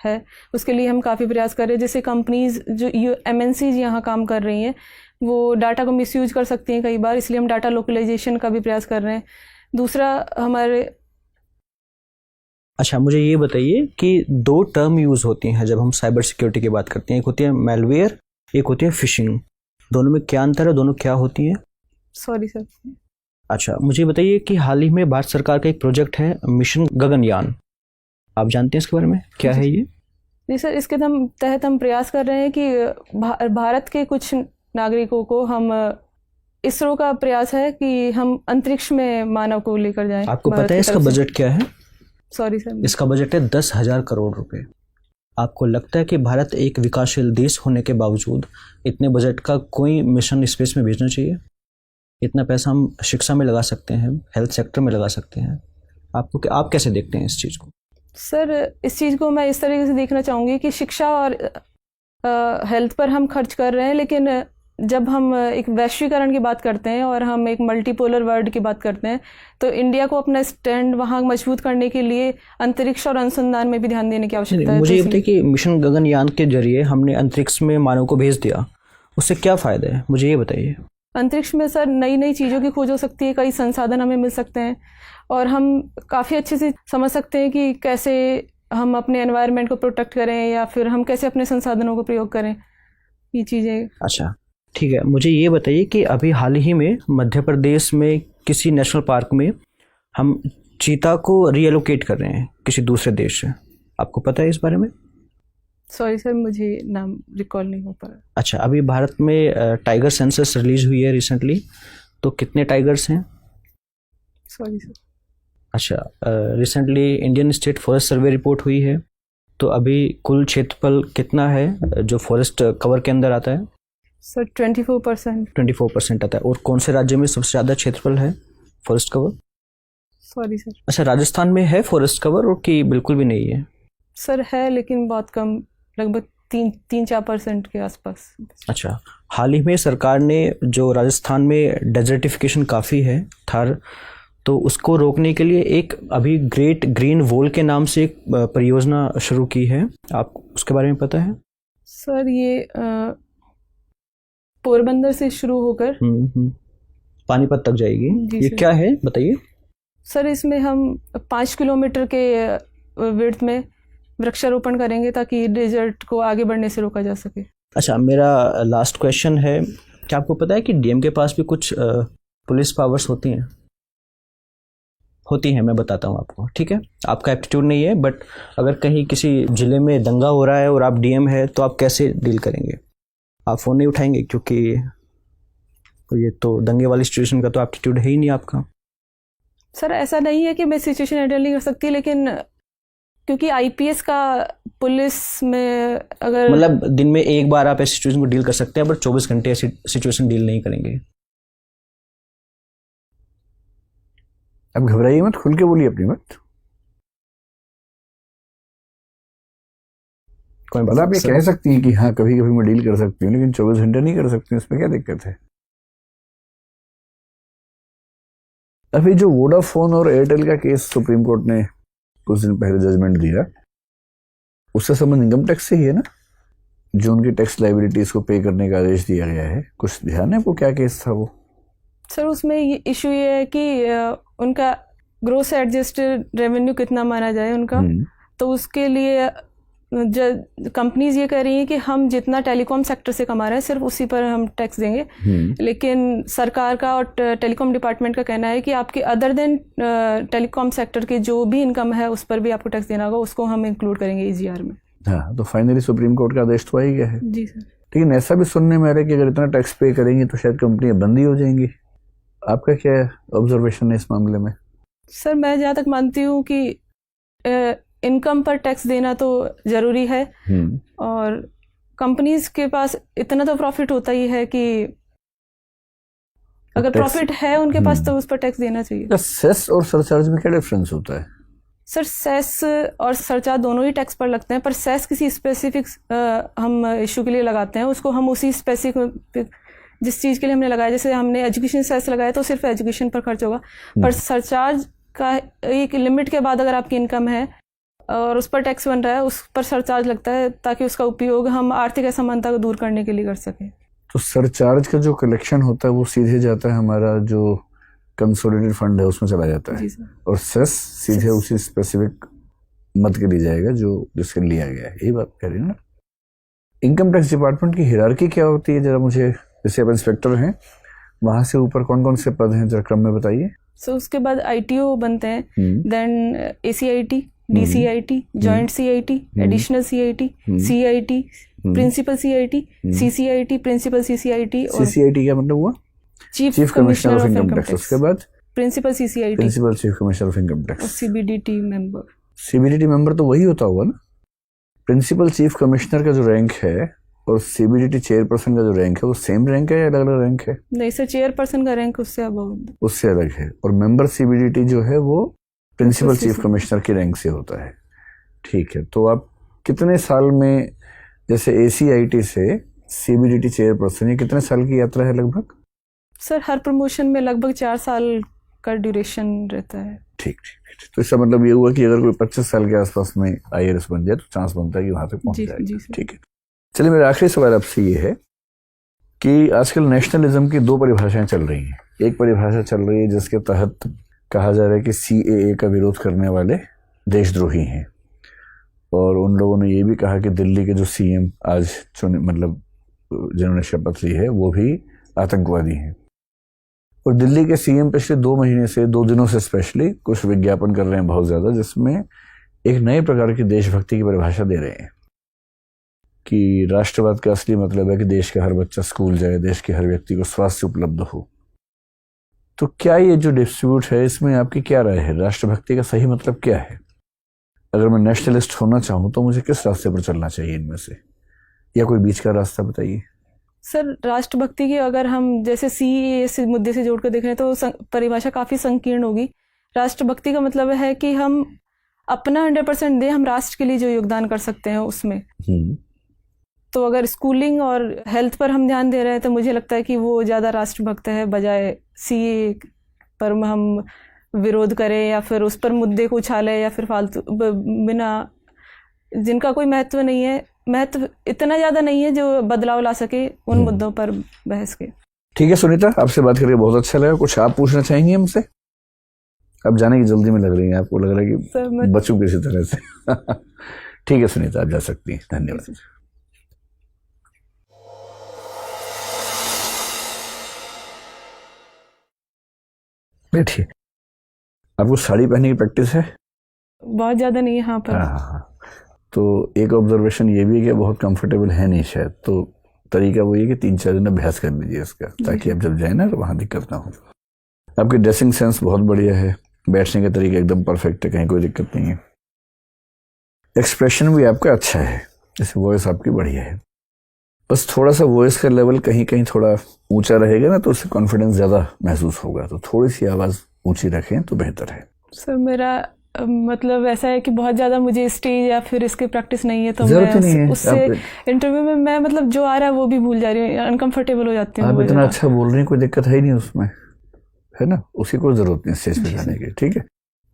है, उसके लिए हम काफ़ी प्रयास कर रहे हैं। जैसे कंपनीज जो MNCs यहाँ काम कर रही हैं वो डाटा को मिसयूज कर सकती हैं कई बार, इसलिए हम डाटा लोकलाइजेशन का भी प्रयास कर रहे हैं। दूसरा हमारे अच्छा, मुझे ये बताइए कि दो टर्म यूज़ होती हैं जब हम साइबर सिक्योरिटी की बात करते हैं, एक होती है मैलवेयर, एक होती है फिशिंग। दोनों में क्या अंतर है, दोनों क्या होती हैं? Sorry sir. अच्छा, मुझे बताइए कि हाल ही में भारत सरकार का एक प्रोजेक्ट है मिशन गगनयान, आप जानते हैं इसके बारे में, क्या है ये? जी सर, इसके तहत हम प्रयास कर रहे हैं कि भारत के कुछ नागरिकों को हम इसरो का प्रयास है कि हम अंतरिक्ष में मानव को लेकर जाएं। आपको पता है इसका बजट क्या है? Sorry sir. इसका बजट है 10,000 करोड़ रुपए। आपको लगता है कि भारत एक विकासशील देश होने के बावजूद इतने बजट का कोई मिशन स्पेस में भेजना चाहिए? इतना पैसा हम शिक्षा में लगा सकते हैं, हेल्थ सेक्टर में लगा सकते हैं। आप कैसे देखते हैं इस चीज़ को? सर इस चीज़ को मैं इस तरीके से देखना चाहूँगी कि शिक्षा और हेल्थ पर हम खर्च कर रहे हैं, लेकिन जब हम एक वैश्वीकरण की बात करते हैं और हम एक मल्टीपोलर वर्ल्ड की बात करते हैं, तो इंडिया को अपना स्टैंड वहाँ मजबूत करने के लिए अंतरिक्ष और अनुसंधान में भी ध्यान देने की आवश्यकता है। मुझे ये बताइए कि मिशन गगनयान के जरिए हमने अंतरिक्ष में मानव को भेज दिया, उससे क्या फ़ायदा है, मुझे ये बताइए। अंतरिक्ष में सर नई नई चीज़ों की खोज हो सकती है, कई संसाधन हमें मिल सकते हैं, और हम काफ़ी अच्छे से समझ सकते हैं कि कैसे हम अपने एनवायरनमेंट को प्रोटेक्ट करें या फिर हम कैसे अपने संसाधनों को प्रयोग करें, ये चीज़ें। अच्छा ठीक है, मुझे ये बताइए कि अभी हाल ही में मध्य प्रदेश में किसी नेशनल पार्क में हम चीता को रीएलोकेट कर रहे हैं किसी दूसरे देश से, आपको पता है इस बारे में? सॉरी सर, मुझे नाम रिकॉल नहीं हो पा रहा। अच्छा, अभी भारत में टाइगर सेंसस रिलीज हुई है रिसेंटली, तो कितने टाइगर्स हैं? Sorry sir. अच्छा, recently Indian state forest survey report हुई है, तो अभी कुल क्षेत्रफल कितना है जो फॉरेस्ट कवर के अंदर आता है? सर 24%। 24% आता है। और कौन से राज्य में सबसे ज़्यादा क्षेत्रफल है फॉरेस्ट कवर? Sorry sir. अच्छा, राजस्थान में है फॉरेस्ट कवर और कि बिल्कुल भी नहीं है? सर है, लेकिन बहुत कम, लगभग 3-4% के आसपास। अच्छा, हाल ही में सरकार ने जो राजस्थान में डेजर्टिफिकेशन काफ़ी है थार, तो उसको रोकने के लिए एक अभी ग्रेट ग्रीन वॉल के नाम से एक परियोजना शुरू की है, आप उसके बारे में पता है? सर ये पोरबंदर से शुरू होकर पानीपत तक जाएगी, ये क्या है बताइए? सर इसमें हम 5 किलोमीटर के विड्थ में वृक्षारोपण करेंगे ताकि डेजर्ट को आगे बढ़ने से रोका जा सके। अच्छा, मेरा लास्ट क्वेश्चन है, क्या आपको पता है कि डीएम के पास भी कुछ पुलिस पावर्स होती हैं? होती हैं, मैं बताता हूँ आपको, ठीक है? आपका एप्टीट्यूड नहीं है, बट अगर कहीं किसी ज़िले में दंगा हो रहा है और आप डीएम है तो आप कैसे डील करेंगे? आप फ़ोन नहीं उठाएंगे क्योंकि ये तो दंगे वाली सिचुएशन का तो एप्टीट्यूड है ही नहीं आपका। सर ऐसा नहीं है कि मैं सिचुएशन हैंडल नहीं कर सकती, लेकिन क्योंकि आईपीएस का पुलिस में अगर मतलब दिन में एक बार आप ऐसी सिचुएशन को डील कर सकते हैं, बट 24 घंटे ऐसी सिचुएशन डील नहीं करेंगे। अब घबराइए मत, खुल के बोलिए अपनी बात। कोई बात, आप ये कह सकती हैं कि हाँ कभी कभी मैं डील कर सकती हूँ, लेकिन 24 घंटे नहीं कर सकती, उसमें क्या दिक्कत है? अभी जो वोडाफोन और एयरटेल का केस सुप्रीम कोर्ट ने कुछ दिन पहले जजमेंट दिया, उससे संबंध इनकम टैक्स से ही है ना, जो उनकी टैक्स लायबिलिटीज को पे करने का आदेश दिया गया है। कुछ ध्यान है वो क्या केस था वो? सर उसमें ये इशू ये है कि उनका ग्रोस एडजस्टेड रेवेन्यू कितना माना जाए उनका, तो उसके लिए कंपनीज ये कह रही हैं कि हम जितना टेलीकॉम सेक्टर से कमा रहे हैं सिर्फ उसी पर हम टैक्स देंगे, लेकिन सरकार का और टेलीकॉम डिपार्टमेंट का कहना है कि आपके अदर देन टेलीकॉम सेक्टर के जो भी इनकम है उस पर भी आपको टैक्स देना होगा, उसको हम इंक्लूड करेंगे ईजीआर में। हाँ, तो फाइनली सुप्रीम कोर्ट का आदेश तो आ ही गया है। जी सर। लेकिन ऐसा भी सुनने में आ रहा है कि अगर इतना टैक्स पे करेंगी तो शायद कंपनियां बंद ही हो जाएंगी। आपका क्या ऑब्जर्वेशन है इस मामले में? सर मैं जहाँ तक मानती हूँ कि इनकम पर टैक्स देना तो ज़रूरी है, और कंपनीज के पास इतना तो प्रॉफिट होता ही है कि अगर प्रॉफिट है उनके पास तो उस पर टैक्स देना चाहिए। सेस और सरचार्ज में क्या डिफरेंस होता है? सर सेस और सरचार्ज दोनों ही टैक्स पर लगते हैं, पर सेस किसी स्पेसिफिक हम इशू के लिए लगाते हैं, उसको हम उसी स्पेसिफिक जिस चीज़ के लिए हमने लगाया, जैसे हमने एजुकेशन सेस लगाया तो सिर्फ एजुकेशन पर खर्च होगा, पर सरचार्ज का एक लिमिट के बाद अगर आपकी इनकम है और उस पर टैक्स बन रहा है, उस पर सरचार्ज लगता है ताकि उसका उपयोग हम आर्थिक असमानता को दूर करने के लिए कर सकें। तो सरचार्ज का जो कलेक्शन होता है वो सीधे जाता है हमारा जो कंसोलिडेटेड फंड है उसमें चला जाता है, और सेस सीधे उसी स्पेसिफिक मद के लिए जाएगा जो जिसके लिया गया है। यही बात कह रही है ना? इनकम टैक्स डिपार्टमेंट की हिरार्की क्या होती है, जरा मुझे, जैसे आप इंस्पेक्टर हैं वहां से ऊपर कौन कौन से पद हैं जरा क्रम में बताइए। सो उसके बाद ITO बनते हैं, then ACIT, DCIT, joint CIT, additional CIT, CIT, principal CIT, CCIT, principal CCIT, और CCIT क्या मतलब हुआ? Chief commissioner of income tax. उसके बाद principal CCIT, principal chief commissioner of income tax, और CBDT मेंबर। CBDT मेंबर तो वही होता होगा ना? प्रिंसिपल चीफ कमिश्नर का जो रैंक है और CBDT चेयरपर्सन का जो रैंक है वो सेम रैंक है या अलग अलग रैंक है? नहीं सर, चेयरपर्सन का रैंक उससे उससे अलग है, और मेंबर CBDT जो है वो प्रिंसिपल चीफ कमिश्नर की रैंक से होता है। ठीक है, तो आप कितने साल में, जैसे ACIT से CBDT चेयरपर्सन, ये कितने साल की यात्रा है लगभग? सर हर प्रमोशन में लगभग 4 साल का ड्यूरेशन रहता है। ठीक ठीक। तो इसका मतलब ये हुआ कि अगर कोई 25 साल के आसपास में IAS बन जाए तो चांस बनता है कि वहां तक पहुंच जाए। ठीक है, चलिए मेरा आखिरी सवाल आपसे ये है कि आजकल नेशनलिज्म की 2 परिभाषाएं चल रही हैं। एक परिभाषा चल रही है जिसके तहत कहा जा रहा है कि CAA का विरोध करने वाले देशद्रोही हैं, और उन लोगों ने ये भी कहा कि दिल्ली के जो CM आज चुने, मतलब जिन्होंने शपथ ली है, वो भी आतंकवादी हैं। और दिल्ली के CM पिछले 2 महीने से, 2 दिनों से स्पेशली कुछ विज्ञापन कर रहे हैं बहुत ज़्यादा, जिसमें एक नए प्रकार की देशभक्ति की परिभाषा दे रहे हैं कि राष्ट्रवाद का असली मतलब है कि देश का हर बच्चा स्कूल जाए, देश के हर व्यक्ति को स्वास्थ्य उपलब्ध हो। तो क्या ये जो डिस्ट्रीब्यूट है इसमें आपकी क्या राय है? राष्ट्रभक्ति का सही मतलब क्या है? अगर मैं नेशनलिस्ट होना चाहूँ तो मुझे किस रास्ते पर चलना चाहिए इनमें से, या कोई बीच का रास्ता बताइए। सर राष्ट्रभक्ति की अगर हम जैसे CAA मुद्दे से जोड़कर देख रहे हैं तो परिभाषा काफ़ी संकीर्ण होगी। राष्ट्रभक्ति का मतलब है कि हम अपना 100% दें, हम राष्ट्र के लिए जो योगदान कर सकते हैं उसमें। तो अगर स्कूलिंग और हेल्थ पर हम ध्यान दे रहे हैं तो मुझे लगता है कि वो ज़्यादा राष्ट्रभक्त है, बजाय CAA पर हम विरोध करें या फिर उस पर मुद्दे को उछालें या फिर फालतू बिना, जिनका कोई महत्व नहीं है, महत्व इतना ज़्यादा नहीं है जो बदलाव ला सके उन मुद्दों पर बहस के। ठीक है सुनीता, आपसे बात करके बहुत अच्छा लगा। कुछ आप पूछना चाहेंगे हमसे? अब जाने की जल्दी में लग रही है, आपको लग रहा है कि बचूं किसी तरह से। ठीक है सुनीता, आप जा सकती हैं। धन्यवाद। बैठिए। आपको साड़ी पहनने की प्रैक्टिस है? बहुत ज़्यादा नहीं है। हाँ पर हाँ। तो एक ऑब्जर्वेशन ये भी है कि बहुत कंफर्टेबल है नहीं शायद, तो तरीका वो ये कि 3-4 दिन अभ्यास कर लीजिए इसका, ताकि आप जब जाए ना तो वहाँ दिक्कत ना हो। आपकी ड्रेसिंग सेंस बहुत बढ़िया है, बैठने का तरीका एकदम परफेक्ट है, कहीं कोई दिक्कत नहीं है। एक्सप्रेशन भी आपका अच्छा है, जैसे वॉइस आपकी बढ़िया है। बस थोड़ा सा वॉइस का लेवल कहीं कहीं थोड़ा ऊंचा रहेगा ना तो उससे कॉन्फिडेंस ज़्यादा महसूस होगा, तो थोड़ी सी आवाज़ ऊंची रखें तो बेहतर है। सर मेरा मतलब ऐसा है कि बहुत ज़्यादा मुझे स्टेज या फिर इसकी प्रैक्टिस नहीं है, तो मैं उससे इंटरव्यू में मैं मतलब जो आ रहा है वो भी भूल जा रही हूँ, अनकंफर्टेबल हो जाती हूँ। आप इतना अच्छा बोल रही हैं, कोई दिक्कत है ही नहीं उसमें, है ना? उसकी कोई ज़रूरत नहीं स्टेज पे जाने की। ठीक है,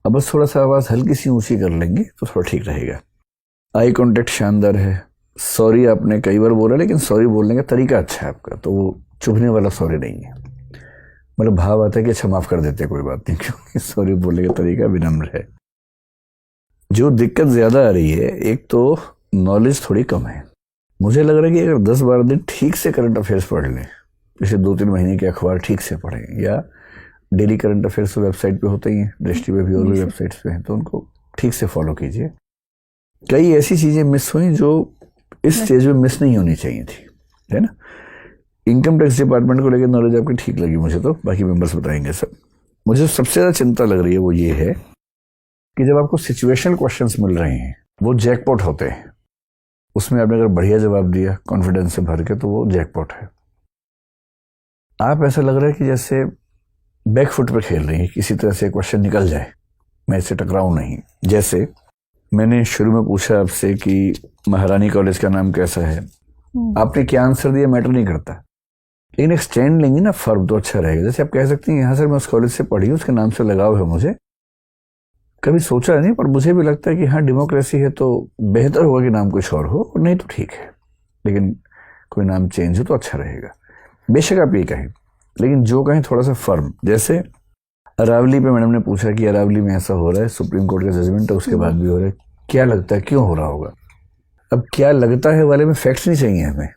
अब बस थोड़ा सा आवाज़ हल्की सी ऊँची कर लेंगे तो थोड़ा ठीक रहेगा। आई कॉन्टेक्ट शानदार है। सॉरी आपने कई बार बोला, लेकिन सॉरी बोलने का तरीका अच्छा है आपका, तो वो चुभने वाला सॉरी नहीं है। मतलब भाव आता है कि अच्छा माफ़ कर देते, कोई बात नहीं, क्योंकि सॉरी बोलने का तरीका विनम्र है। जो दिक्कत ज़्यादा आ रही है, एक तो नॉलेज थोड़ी कम है। मुझे लग रहा है कि अगर 10-12 दिन ठीक से करंट अफेयर्स पढ़ लें, पिछले 2-3 महीने के अखबार ठीक से पढ़ें, या डेली करंट अफेयर्स वेबसाइट पे होते ही हैं, दृष्टि पे भी और भी वेबसाइट्स पे हैं, तो उनको ठीक से फॉलो कीजिए। कई ऐसी चीज़ें मिस हुई जो इस स्टेज में मिस नहीं होनी चाहिए थी। है ना। इनकम टैक्स डिपार्टमेंट को लेकर नॉलेज आपकी ठीक लगी मुझे, तो बाकी मेंबर्स बताएंगे सब। मुझे सबसे ज़्यादा चिंता लग रही है वो ये है कि जब आपको सिचुएशनल क्वेश्चंस मिल रहे हैं वो जैकपॉट होते हैं, उसमें आपने अगर बढ़िया जवाब दिया कॉन्फिडेंस से भर के तो वो जैकपॉट है। आप ऐसा लग रहा है कि जैसे बैक फुट पे खेल रही हैं, किसी तरह से क्वेश्चन निकल जाए, मैं इससे टकराऊं नहीं। जैसे मैंने शुरू में पूछा आपसे कि महारानी कॉलेज का नाम कैसा है, आपने क्या आंसर दिया मैटर नहीं करता, लेकिन एक स्टैंड लेंगे ना फर्म तो अच्छा रहेगा। जैसे आप कह सकते हैं यहाँ सर मैं उस कॉलेज से पढ़ी हूँ, उसके नाम से लगाव है मुझे, कभी सोचा नहीं, पर मुझे भी लगता है कि हाँ डेमोक्रेसी है तो बेहतर होगा कि नाम कुछ और हो, और नहीं तो ठीक है, लेकिन कोई नाम चेंज हो तो अच्छा रहेगा। बेशक आप ये कहें, लेकिन जो कहें थोड़ा सा फर्म। जैसे अरावली पे मैडम ने पूछा कि अरावली में ऐसा हो रहा है, सुप्रीम कोर्ट का जजमेंट है, उसके बाद भी हो रहा है, क्या लगता है क्यों हो रहा होगा। अब क्या लगता है वाले में फैक्ट्स नहीं चाहिए हमें,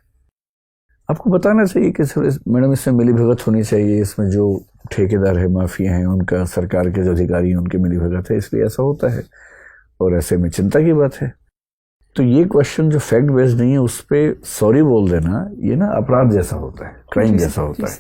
आपको बताना चाहिए कि मैडम इसमें मिली भगत होनी चाहिए, इसमें जो ठेकेदार है माफिया हैं उनका, सरकार के जो अधिकारी हैं उनकी मिली भगत है, इसलिए ऐसा होता है, और ऐसे में चिंता की बात है। तो ये क्वेश्चन जो फैक्ट बेस्ड नहीं है उस पर सॉरी बोल देना, ये ना अपराध जैसा होता है, क्राइम जैसा होता है।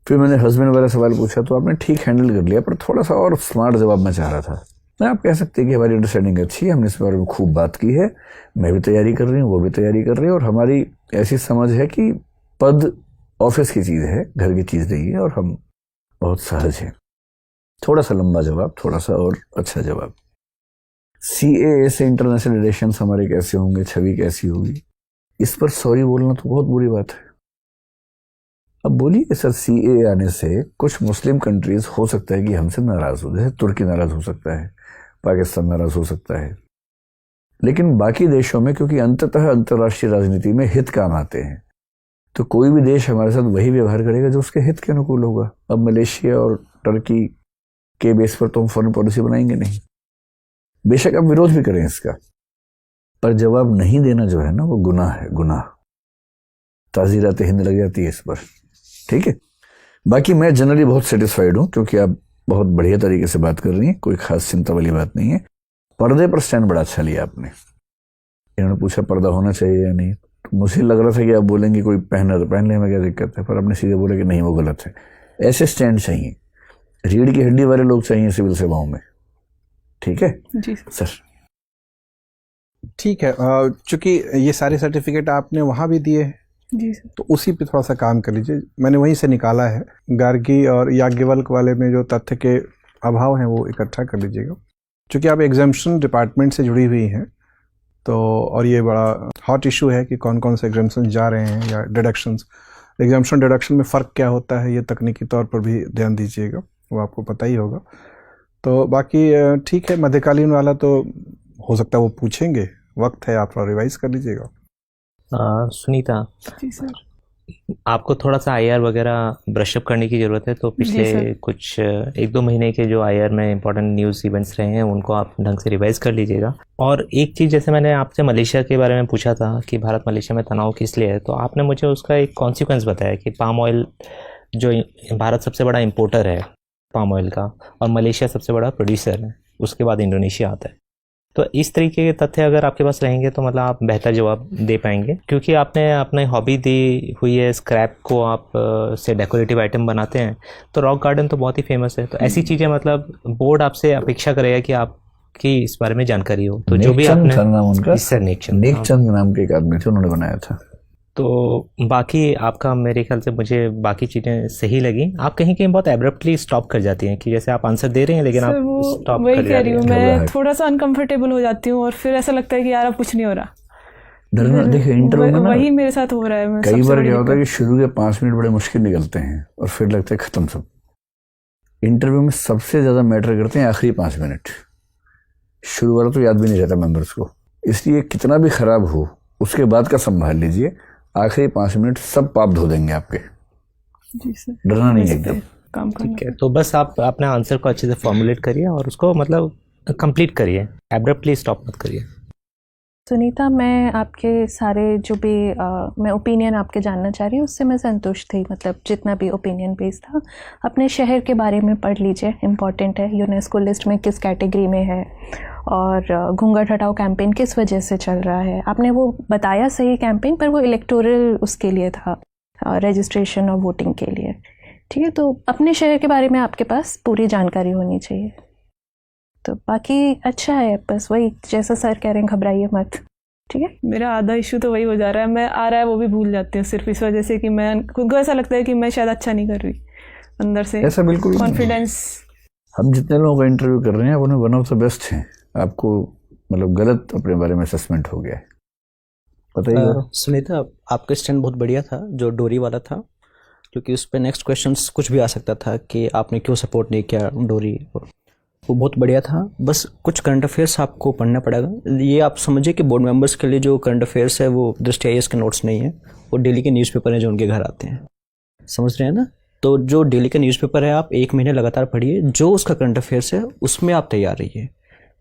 फिर मैंने हस्बैंड वाला सवाल पूछा तो आपने ठीक हैंडल कर लिया, पर थोड़ा सा और स्मार्ट जवाब मैं चाह रहा था। मैं आप कह सकते हैं कि हमारी अंडरस्टैंडिंग अच्छी है, हमने इस बारे में खूब बात की है, मैं भी तैयारी कर रही हूँ, वो भी तैयारी कर रही है, और हमारी ऐसी समझ है कि पद ऑफिस की चीज़ है, घर की चीज़ नहीं है, और हम बहुत सहज हैं। थोड़ा सा लंबा जवाब, थोड़ा सा और अच्छा जवाब। CAA से इंटरनेशनल रिलेशंस हमारे कैसे होंगे, छवि कैसी होगी, इस पर सॉरी बोलना तो बहुत बुरी बात है। अब बोलिए सर CAA आने से कुछ मुस्लिम कंट्रीज हो सकता है कि हमसे नाराज हो, जैसे तुर्की नाराज हो सकता है, पाकिस्तान नाराज हो सकता है, लेकिन बाकी देशों में क्योंकि अंततः अंतर्राष्ट्रीय राजनीति में हित काम आते हैं, तो कोई भी देश हमारे साथ वही व्यवहार करेगा जो उसके हित के अनुकूल होगा। अब मलेशिया और टर्की के बेस पर तो हम फॉरेन पॉलिसी बनाएंगे नहीं, बेशक आप विरोध भी करें इसका, पर जवाब नहीं देना जो है ना वो गुनाह है, गुनाह। ताज़ीरात हिंद लग जाती है इस पर, ठीक है। बाकी मैं जनरली बहुत सेटिस्फाइड हूँ क्योंकि आप बहुत बढ़िया तरीके से बात कर रही हैं, कोई खास चिंता वाली बात नहीं है। पर्दे पर स्टैंड बड़ा अच्छा लिया आपने। इन्होंने पूछा पर्दा होना चाहिए या नहीं, तो मुझे लग रहा था कि आप बोलेंगे कोई पहना तो पहन ले, में क्या दिक्कत है, पर आपने सीधे बोला कि नहीं वो गलत है। ऐसे स्टैंड चाहिए, रीढ़ की हड्डी वाले लोग चाहिए सिविल सेवाओं में, ठीक है जी सर। ठीक है, चूंकि ये सारे सर्टिफिकेट आपने वहाँ भी दिए हैं जी सर, तो उसी पे थोड़ा सा काम कर लीजिए। मैंने वहीं से निकाला है, गार्गी और याज्ञवल्क वाले में जो तथ्य के अभाव हैं वो इकट्ठा कर लीजिएगा। चूँकि आप एग्जाम्शन डिपार्टमेंट से जुड़ी हुई हैं तो, और ये बड़ा हॉट इशू है कि कौन कौन से एग्जाम्शन जा रहे हैं या डिडक्शंस, एग्जाम्शन डिडक्शन में फ़र्क क्या होता है, ये तकनीकी तौर पर भी ध्यान दीजिएगा, वो आपको पता ही होगा। तो बाकी ठीक है, मध्यकालीन वाला तो हो सकता है वो पूछेंगे, वक्त है, आप थोड़ा रिवाइज कर लीजिएगा। सुनीता जी सर, आपको थोड़ा सा IR वगैरह ब्रशअप करने की ज़रूरत है, तो पिछले कुछ 1-2 महीने के जो IR में इंपॉर्टेंट न्यूज़ इवेंट्स रहे हैं उनको आप ढंग से रिवाइज़ कर लीजिएगा। और एक चीज़, जैसे मैंने आपसे मलेशिया के बारे में पूछा था कि भारत मलेशिया में तनाव किस लिए है, तो आपने मुझे उसका एक कॉन्सिक्वेंस बताया कि पाम ऑयल, जो भारत सबसे बड़ा इम्पोर्टर है पाम ऑयल का और मलेशिया सबसे बड़ा प्रोड्यूसर है, उसके बाद इंडोनेशिया आता है। तो इस तरीके के तथ्य अगर आपके पास रहेंगे तो मतलब आप बेहतर जवाब दे पाएंगे, क्योंकि आपने अपने हॉबी दी हुई है स्क्रैप को आप से डेकोरेटिव आइटम बनाते हैं, तो रॉक गार्डन तो बहुत ही फेमस है। तो ऐसी चीज़ें मतलब बोर्ड आपसे अपेक्षा करेगा कि आपकी इस बारे में जानकारी हो। तो जो भी आपने नेकचंद नाम के एक आदमी थे, उन्होंने बनाया था। तो बाकी आपका मेरे ख्याल से मुझे बाकी चीज़ें सही लगी। आप कहीं कहीं बहुत एब्रप्टली स्टॉप कर जाती हैं कि जैसे आप आंसर दे रहे हैं लेकिन आप स्टॉप वही कर कह जा रही रही हूँ, हैं। मैं थोड़ा सा अनकंफर्टेबल हो जाती हूँ और फिर ऐसा लगता है कि यार अब कुछ नहीं हो रहा। डरना, देखिए इंटरव्यू में ना वही मेरे साथ हो रहा है। कई बार क्या होता है कि शुरू के 5 मिनट बड़े मुश्किल निकलते हैं और फिर लगता है खत्म सब। इंटरव्यू में सबसे ज्यादा मैटर करते हैं आखिरी 5 मिनट, शुरू वाला तो याद भी नहीं रहता मेंबर्स को, इसलिए कितना भी खराब हो उसके बाद का संभाल लीजिए, आखिरी 5 मिनट सब पाप धो देंगे आपके। जी सर, डरना नहीं एकदम, काम करना। ठीक है, तो बस आप अपने आंसर को अच्छे से फॉर्मुलेट करिए और उसको मतलब कंप्लीट करिए, एब्रप्टली स्टॉप मत करिए। सुनीता, मैं आपके सारे जो भी मैं ओपिनियन आपके जानना चाह रही हूँ उससे मैं संतुष्ट थी, मतलब जितना भी ओपिनियन बेस्ड था। अपने शहर के बारे में पढ़ लीजिए, इम्पॉर्टेंट है, यूनेस्को लिस्ट में किस कैटेगरी में है और घूंघट हटाओ कैंपेन किस वजह से चल रहा है। आपने वो बताया सही कैंपेन, पर वो इलेक्टोरल उसके लिए था, रजिस्ट्रेशन और वोटिंग के लिए। ठीक है, तो अपने शहर के बारे में आपके पास पूरी जानकारी होनी चाहिए। तो बाकी अच्छा है, बस वही जैसा सर कह रहे हैं, घबराइए मत। ठीक है, मेरा आधा इशू तो वही हो जा रहा है, मैं आ रहा है वो भी भूल जाती हूँ, सिर्फ इस वजह से कि मैं खुद को ऐसा लगता है कि मैं शायद अच्छा नहीं कर रही अंदर से। ऐसा बिल्कुल नहीं है। कॉन्फिडेंस। हम जितने लोगों का इंटरव्यू कर रहे हैं उन्हें वन ऑफ द बेस्ट हैं। आपको मतलब गलत अपने बारे में असेसमेंट हो गया है, पता ही सुनीता, आपका स्टैंड बहुत बढ़िया था जो डोरी वाला था, क्योंकि उस पर नेक्स्ट क्वेश्चंस कुछ भी आ सकता था कि आपने क्यों सपोर्ट नहीं किया डोरी, वो बहुत बढ़िया था। बस कुछ करंट अफेयर्स आपको पढ़ना पड़ेगा। ये आप समझिए कि बोर्ड मेंबर्स के लिए जो करंट अफेयर्स है वो दृष्टि IAS के नोट्स नहीं है, वो डेली के न्यूज़पेपर हैं जो उनके घर आते हैं, समझ रहे हैं ना। तो जो डेली का न्यूज़पेपर है आप 1 महीने लगातार पढ़िए, जो उसका करंट अफेयर्स है उसमें आप तैयार रहिए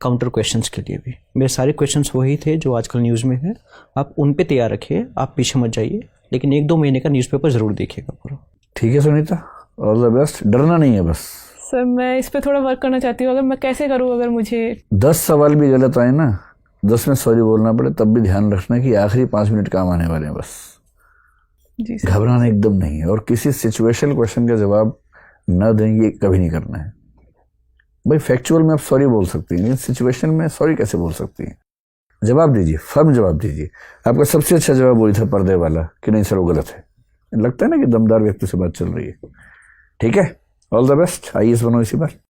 काउंटर क्वेश्चंस के लिए भी। मेरे सारे क्वेश्चंस वही थे जो आजकल न्यूज़ में है, आप उन पे तैयार रखिए, आप पीछे मत जाइए, लेकिन 1-2 महीने का न्यूज़पेपर ज़रूर देखिएगा पूरा। ठीक है सुनीता, ऑल द बेस्ट। डरना नहीं है बस। सर मैं इस पे थोड़ा वर्क करना चाहती हूँ, अगर मैं कैसे करूँ, अगर मुझे 10 सवाल भी गलत आए ना, 10 में सॉरी बोलना पड़े, तब भी ध्यान रखना कि आखिरी 5 मिनट काम आने वाले हैं बस। जी सर। घबराना एकदम नहीं है, और किसी सिचुएशनल क्वेश्चन का जवाब न दें ये कभी नहीं करना है। भाई फैक्चुअल में आप सॉरी बोल सकती हैं, लेकिन सिचुएशन में सॉरी कैसे बोल सकती हैं? जवाब दीजिए, फर्म जवाब दीजिए। आपका सबसे अच्छा जवाब वही था पर्दे वाला कि नहीं सर वो गलत है। लगता है ना कि दमदार व्यक्ति से बात चल रही है। ठीक है, ऑल द बेस्ट, IAS बनो इसी बार।